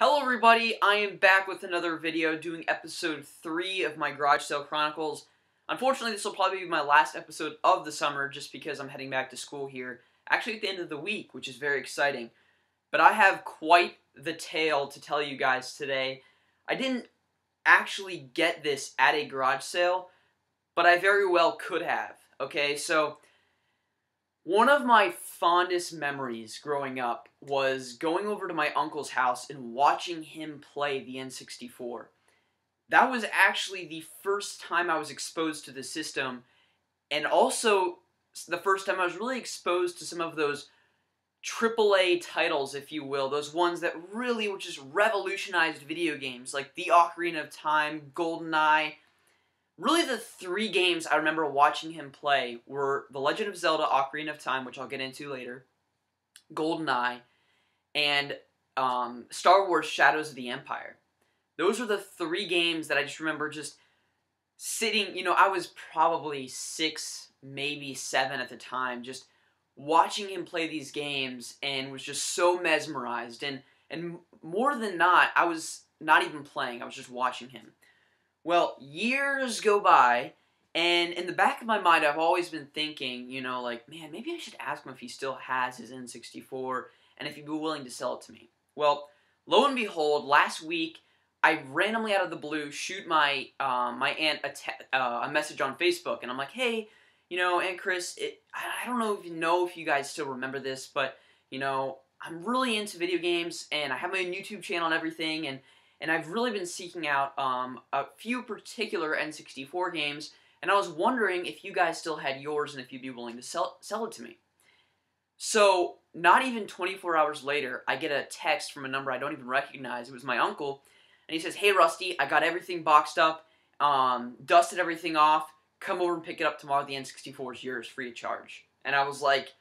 Hello everybody, I am back with another video doing episode 3 of my Garage Sale Chronicles. Unfortunately, this will probably be my last episode of the summer just because I'm heading back to school here, actually at the end of the week, which is very exciting. But I have quite the tale to tell you guys today. I didn't actually get this at a garage sale, but I very well could have, okay? So, one of my fondest memories growing up was going over to my uncle's house and watching him play the N64. That was actually the first time I was exposed to the system, and also the first time I was really exposed to some of those AAA titles, if you will, those ones that really just revolutionized video games, like the Ocarina of Time, GoldenEye. Really, the 3 games I remember watching him play were The Legend of Zelda Ocarina of Time, which I'll get into later, GoldenEye, and Star Wars Shadows of the Empire. Those were the 3 games that I just remember just sitting, I was probably 6, maybe 7 at the time, just watching him play these games and was just so mesmerized. And more than not, I was not even playing, I was just watching him. Well, years go by, and in the back of my mind, I've always been thinking, like, man, maybe I should ask him if he still has his N64, and if he'd be willing to sell it to me. Well, lo and behold, last week, I randomly out of the blue shoot my aunt a message on Facebook, and I'm like, hey, Aunt Chris, I don't know if you guys still remember this, but, I'm really into video games, and I have my own YouTube channel and everything, and I've really been seeking out a few particular N64 games, and I was wondering if you guys still had yours and if you'd be willing to sell it to me. So, not even 24 hours later, I get a text from a number I don't even recognize. It was my uncle, and he says, hey Rusty, I got everything boxed up, dusted everything off, come over and pick it up tomorrow, the N64 is yours, free of charge. And I was like,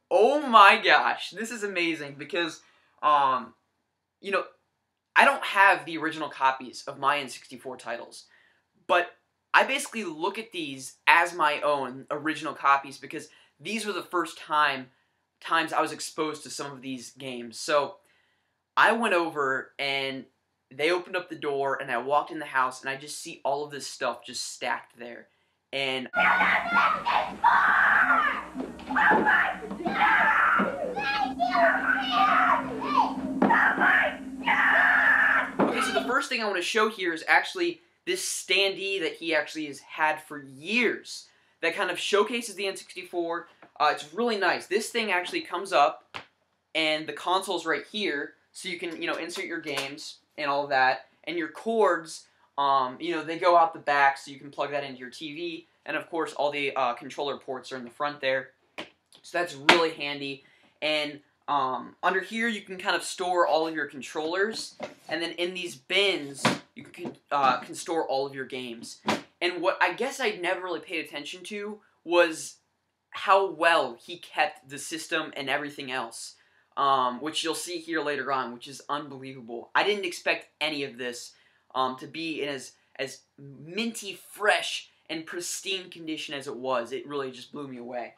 oh my gosh, this is amazing, because, I don't have the original copies of my N64 titles, but I basically look at these as my own original copies because these were the first times I was exposed to some of these games. So I went over and they opened up the door and I walked in the house and I just see all of this stuff just stacked there. And the first thing I want to show here is actually this standee that he actually has had for years that kind of showcases the N64. It's really nice. This thing actually comes up and the console's right here, so you can, insert your games and all of that. And your cords, they go out the back so you can plug that into your TV. And of course, all the controller ports are in the front there. So that's really handy. And under here, you can kind of store all of your controllers, and then in these bins, you can store all of your games. And what I guess I never really paid attention to was how well he kept the system and everything else, which you'll see here later on, which is unbelievable. I didn't expect any of this to be in as minty, fresh, and pristine condition as it was. It really just blew me away.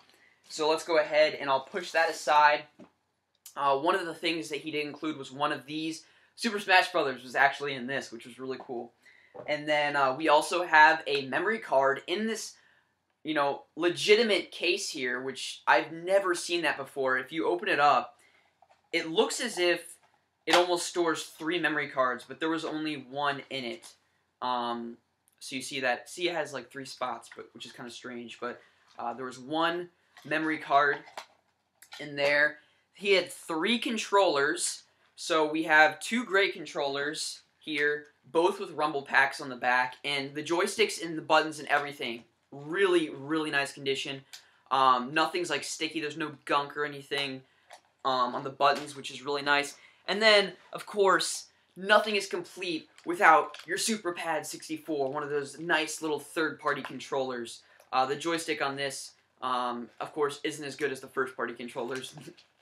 So let's go ahead and I'll push that aside. One of the things that he did include was one of these. Super Smash Brothers was actually in this, which was really cool. And then we also have a memory card in this, legitimate case here, which I've never seen that before. If you open it up, it looks as if it almost stores 3 memory cards, but there was only 1 in it. So you see that. See, it has like 3 spots, which is kind of strange. But there was 1 memory card in there. He had 3 controllers, so we have 2 gray controllers here, both with rumble packs on the back, and the joysticks and the buttons and everything, really, really nice condition. Nothing's like sticky, there's no gunk or anything on the buttons, which is really nice. And then, of course, nothing is complete without your Super Pad 64, one of those nice little third-party controllers. The joystick on this, of course, isn't as good as the first-party controllers.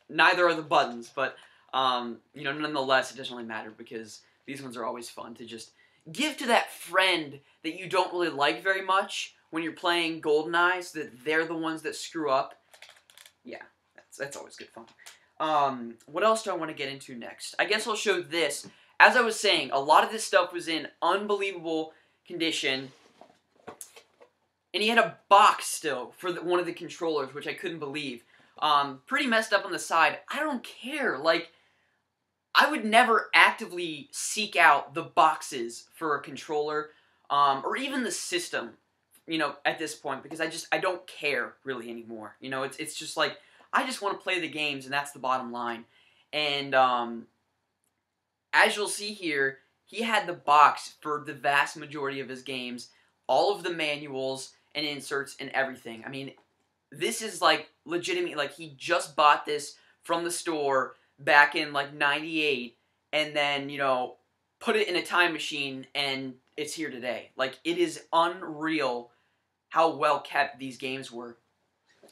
Neither are the buttons, but, nonetheless, it doesn't really matter because these ones are always fun to just give to that friend that you don't really like very much when you're playing GoldenEye, so that they're the ones that screw up. Yeah, that's always good fun. What else do I want to get into next? I guess I'll show this as I was saying, a lot of this stuff was in unbelievable condition. And he had a box still for one of the controllers, which I couldn't believe. Pretty messed up on the side. I don't care. Like, I would never actively seek out the boxes for a controller, or even the system, you know, at this point, because I don't care really anymore. You know, it's just like, I just want to play the games, and that's the bottom line. And, as you'll see here, he had the box for the vast majority of his games, all of the manuals and inserts and everything. I mean, this is like legitimately, like, he just bought this from the store back in like '98 and then, you know, put it in a time machine and it's here today. Like, it is unreal how well kept these games were.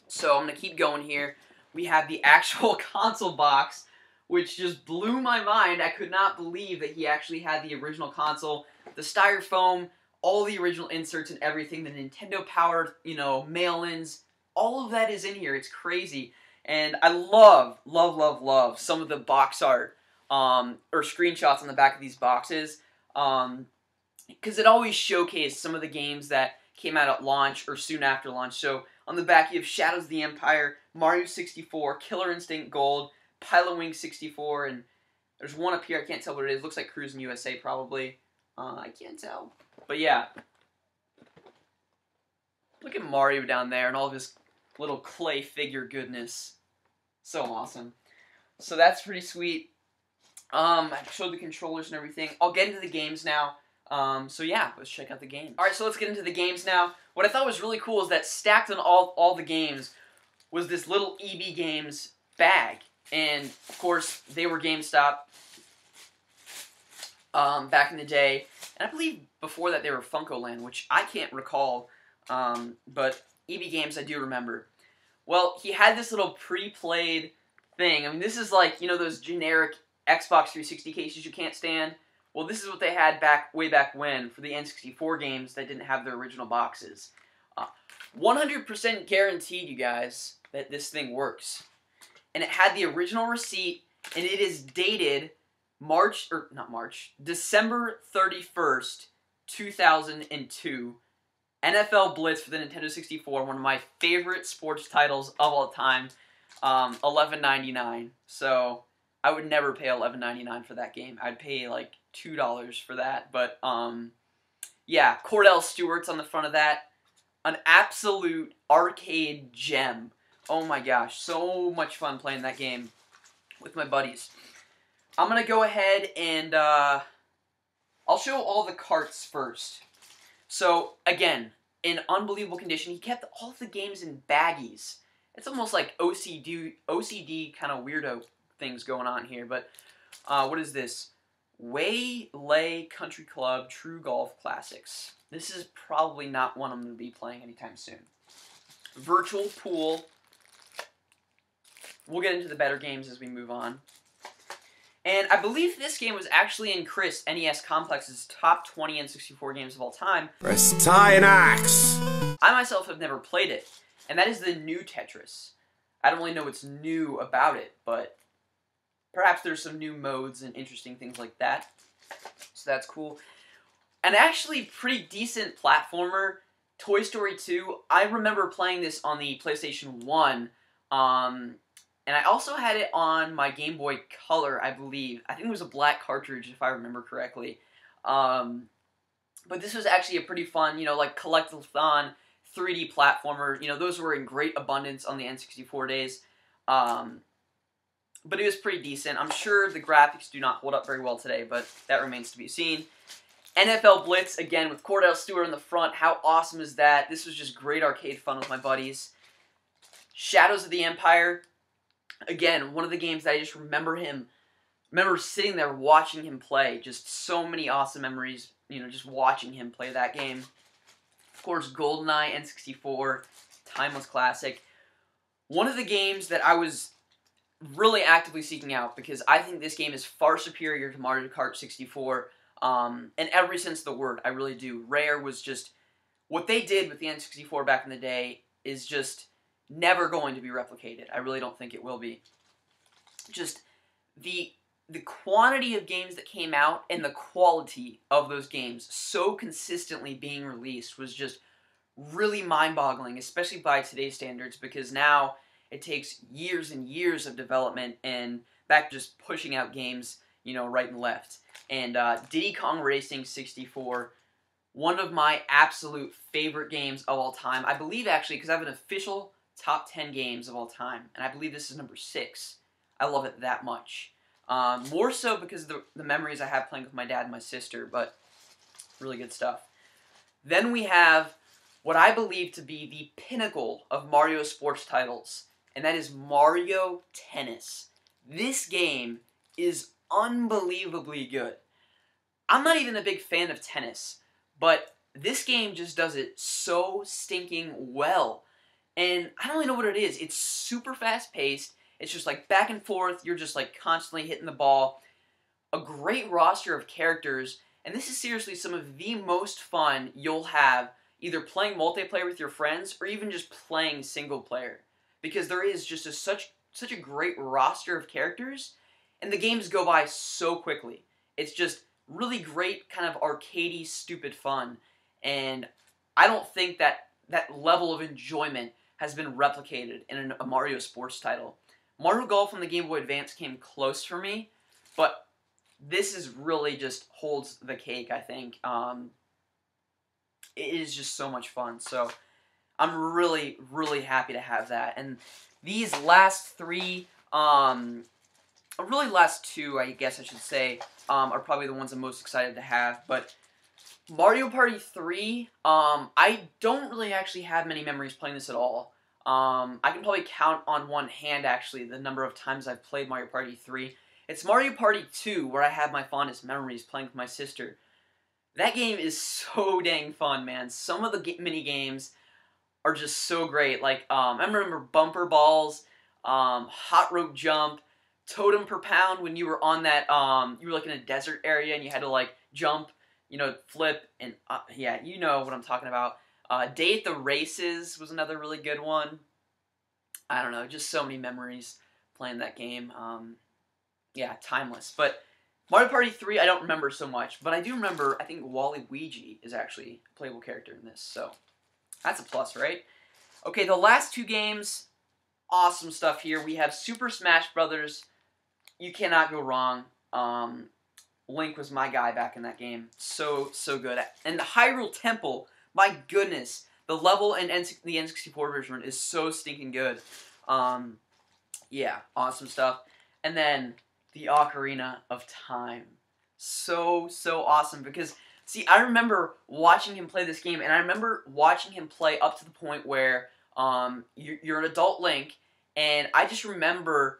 So I'm going to keep going here. We have the actual console box, which just blew my mind. I could not believe that he actually had the original console, the styrofoam, all the original inserts and everything, the Nintendo Power, you know, mail-ins, all of that is in here. It's crazy. And I love, love, love, love some of the box art, or screenshots on the back of these boxes, because it always showcased some of the games that came out at launch or soon after launch. So on the back you have Shadows of the Empire, Mario 64, Killer Instinct Gold, Pilot Wing 64, and there's one up here, I can't tell what it is. Looks like Cruis'n USA probably. I can't tell. But yeah. Look at Mario down there and all of his little clay figure goodness. So awesome. So that's pretty sweet. I showed the controllers and everything. I'll get into the games now. So yeah, let's check out the games. Alright, so let's get into the games now. What I thought was really cool is that stacked on all the games was this little EB Games bag. And, of course, they were GameStop back in the day. And I believe before that they were FuncoLand, which I can't recall. But EB Games I do remember. Well, he had this little pre-played thing. I mean, this is like, you know, those generic Xbox 360 cases you can't stand? Well, this is what they had way back when for the N64 games that didn't have their original boxes. 100% guaranteed, you guys, that this thing works. And it had the original receipt, and it is dated December 31st, 2002. NFL Blitz for the Nintendo 64, one of my favorite sports titles of all time. $11.99. So I would never pay $11.99 for that game. I'd pay like $2 for that. But yeah, Cordell Stewart's on the front of that. An absolute arcade gem. Oh my gosh, so much fun playing that game with my buddies. I'm going to go ahead and I'll show all the carts first. So, again, in unbelievable condition, he kept all of the games in baggies. It's almost like OCD kind of weirdo things going on here. But what is this? Waylay Country Club True Golf Classics. This is probably not one I'm going to be playing anytime soon. Virtual Pool. We'll get into the better games as we move on. And I believe this game was actually in Chris, NES Complex's top 20 N64 games of all time. Press tie and axe. I myself have never played it, and that is the new Tetris. I don't really know what's new about it, but perhaps there's some new modes and interesting things like that. So that's cool. An actually pretty decent platformer, Toy Story 2. I remember playing this on the PlayStation 1, and I also had it on my Game Boy Color, I believe. I think it was a black cartridge, if I remember correctly. But this was actually a pretty fun, you know, like collectathon 3D platformer. You know, those were in great abundance on the N64 days. But it was pretty decent. I'm sure the graphics do not hold up very well today, but that remains to be seen. NFL Blitz, again, with Cordell Stewart in the front. How awesome is that? This was just great arcade fun with my buddies. Shadows of the Empire. Again, one of the games that I just remember sitting there watching him play. Just so many awesome memories, you know, just watching him play that game. Of course, GoldenEye, N64, timeless classic. One of the games that I was really actively seeking out because I think this game is far superior to Mario Kart 64, and every sense of the word, I really do. Rare was just, what they did with the N64 back in the day is just never going to be replicated. I really don't think it will be. Just the the quantity of games that came out and the quality of those games so consistently being released was just really mind-boggling, especially by today's standards, because now it takes years and years of development and back just pushing out games, you know, right and left. And Diddy Kong Racing 64, one of my absolute favorite games of all time. I believe, actually, because I have an official top 10 games of all time, and I believe this is number 6. I love it that much. More so because of the memories I have playing with my dad and my sister, but really good stuff. Then we have what I believe to be the pinnacle of Mario sports titles, and that is Mario Tennis. This game is unbelievably good. I'm not even a big fan of tennis, but this game just does it so stinking well. And I don't really know what it is. It's super fast-paced. It's just like back and forth. You're just like constantly hitting the ball. A great roster of characters. And this is seriously some of the most fun you'll have either playing multiplayer with your friends or even just playing single player. Because there is just such a great roster of characters. And the games go by so quickly. It's just really great kind of arcadey, stupid fun. And I don't think that level of enjoyment has been replicated in a Mario sports title. Mario Golf on the Game Boy Advance came close for me, but this is really just holds the cake, I think. It is just so much fun, so I'm really, really happy to have that. And these last three, really last two, I guess I should say, are probably the ones I'm most excited to have, but Mario Party 3, I don't really actually have many memories playing this at all. I can probably count on one hand, actually, the number of times I've played Mario Party 3. It's Mario Party 2 where I have my fondest memories playing with my sister. That game is so dang fun, man. Some of the mini games are just so great. Like, I remember Bumper Balls, Hot Rope Jump, Totem per Pound when you were on that, you were like in a desert area and you had to like jump, you know, flip, and yeah, you know what I'm talking about. Day at the Races was another really good one. I don't know, just so many memories playing that game. Yeah, timeless. But Mario Party 3, I don't remember so much, but I do remember, I think Waluigi is actually a playable character in this, so that's a plus, right? Okay, the last two games, awesome stuff here. We have Super Smash Brothers. You cannot go wrong. Link was my guy back in that game. So good. And the Hyrule Temple, my goodness. The level in the N64 version is so stinking good. Yeah, awesome stuff. And then the Ocarina of Time. So awesome. Because, see, I remember watching him play this game, and I remember watching him play up to the point where you're an adult Link, and I just remember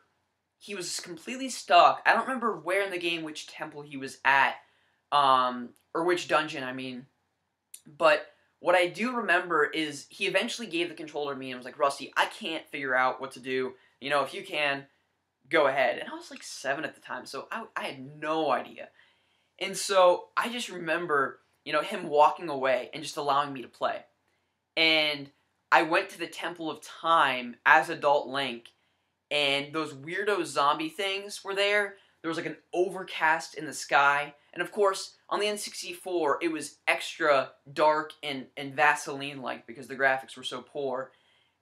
he was completely stuck. I don't remember where in the game, which temple he was at, or which dungeon, I mean. But what I do remember is he eventually gave the controller to me and was like, Rusty, I can't figure out what to do. You know, if you can, go ahead. And I was like 7 at the time, so I had no idea. And so I just remember, you know, him walking away and just allowing me to play. And I went to the Temple of Time as adult Link, and those weirdo zombie things were there. There was like an overcast in the sky. And of course, on the N64, it was extra dark and Vaseline-like because the graphics were so poor.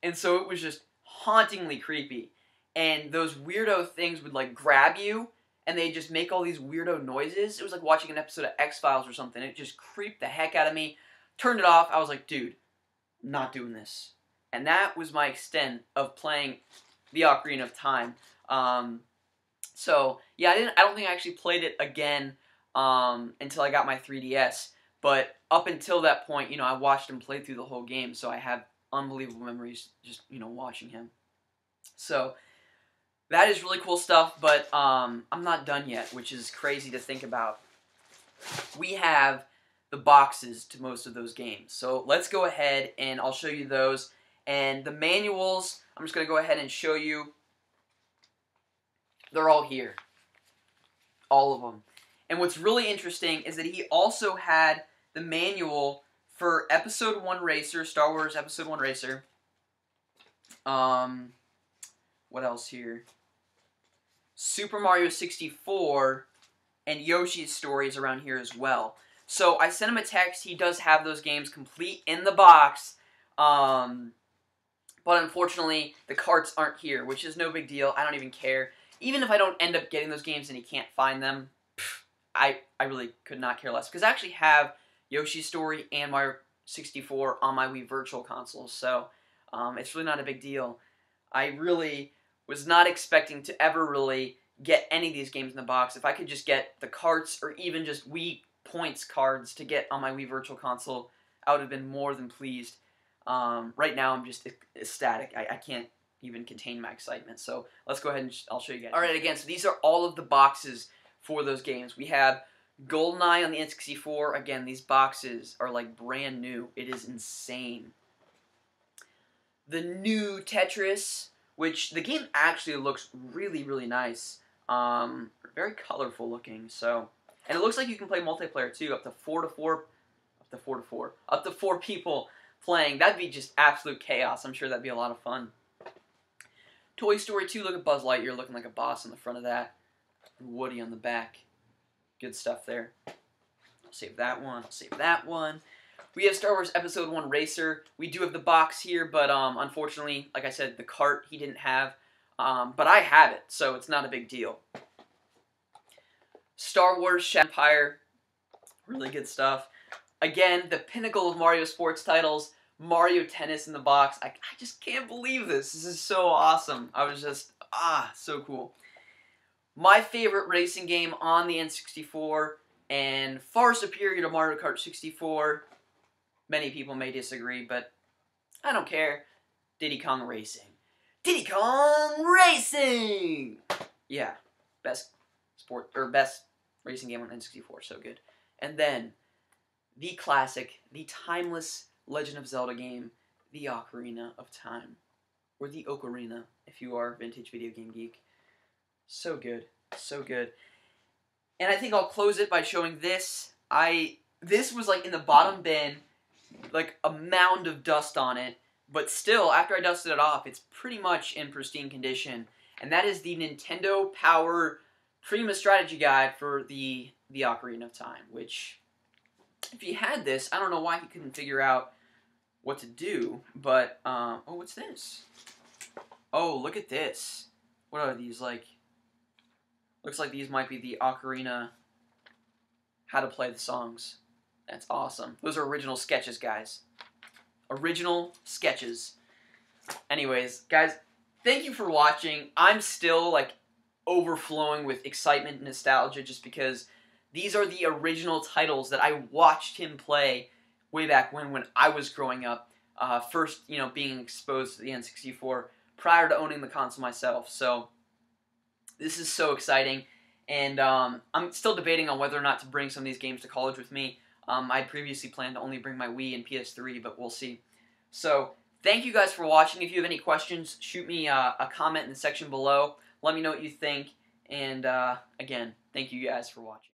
And so it was just hauntingly creepy. And those weirdo things would like grab you, and they'd just make all these weirdo noises. It was like watching an episode of X-Files or something. It just creeped the heck out of me. Turned it off. I was like, dude, not doing this. And that was my extent of playing the Ocarina of Time. So yeah, I don't think I actually played it again until I got my 3DS. But up until that point, you know, I watched him play through the whole game, so I have unbelievable memories just, you know, watching him. So that is really cool stuff, but I'm not done yet, which is crazy to think about. We have the boxes to most of those games. So let's go ahead and I'll show you those. And the manuals, I'm just going to go ahead and show you. They're all here. All of them. And what's really interesting is that he also had the manual for Episode 1 Racer, Star Wars Episode 1 Racer. What else here? Super Mario 64, and Yoshi's Story is around here as well. So I sent him a text. He does have those games complete in the box, but unfortunately the carts aren't here, which is no big deal. I don't even care. Even if I don't end up getting those games and he can't find them, I really could not care less, because I actually have Yoshi's Story and Mario 64 on my Wii Virtual Console, so it's really not a big deal. I really was not expecting to ever really get any of these games in the box. If I could just get the carts or even just Wii points cards to get on my Wii Virtual Console, I would have been more than pleased. Right now I'm just ecstatic. I can't even contain my excitement. So let's go ahead and I'll show you guys. Alright, again, so these are all of the boxes for those games. We have GoldenEye on the N64. Again, these boxes are like brand new. It is insane. The new Tetris, which the game actually looks really, really nice. Very colorful looking. So, and it looks like you can play multiplayer too, up to four people playing. That'd be just absolute chaos. I'm sure that'd be a lot of fun. Toy Story 2, look at Buzz Lightyear looking like a boss on the front of that. And Woody on the back. Good stuff there. I'll save that one. I'll save that one. We have Star Wars Episode 1 Racer. We do have the box here, but unfortunately, like I said, the cart he didn't have. But I have it, so it's not a big deal. Star Wars Shadow Empire. Really good stuff. Again, the pinnacle of Mario sports titles. Mario Tennis in the box. I just can't believe this. This is so awesome. I was just, so cool. My favorite racing game on the N64, and far superior to Mario Kart 64. Many people may disagree, but I don't care. Diddy Kong Racing. Diddy Kong Racing! Yeah, best racing game on N64, so good. And then, the classic, the timeless Legend of Zelda game, the Ocarina of Time. Or the Ocarina, if you are a vintage video game geek. So good. So good. And I think I'll close it by showing this. This was like in the bottom bin, like a mound of dust on it. But still, after I dusted it off, it's pretty much in pristine condition. And that is the Nintendo Power Prima Strategy Guide for the Ocarina of Time. Which, if he had this, I don't know why he couldn't figure out what to do. But, oh, what's this? Oh, look at this. What are these, like? Looks like these might be the Ocarina, how to play the songs. That's awesome. Those are original sketches, guys. Original sketches. Anyways, guys, thank you for watching. I'm still, like, overflowing with excitement and nostalgia just because these are the original titles that I watched him play way back when I was growing up. First, you know, being exposed to the N64 prior to owning the console myself. So this is so exciting, and I'm still debating on whether or not to bring some of these games to college with me. I previously planned to only bring my Wii and PS3, but we'll see. So, thank you guys for watching. If you have any questions, shoot me a comment in the section below. Let me know what you think, and again, thank you guys for watching.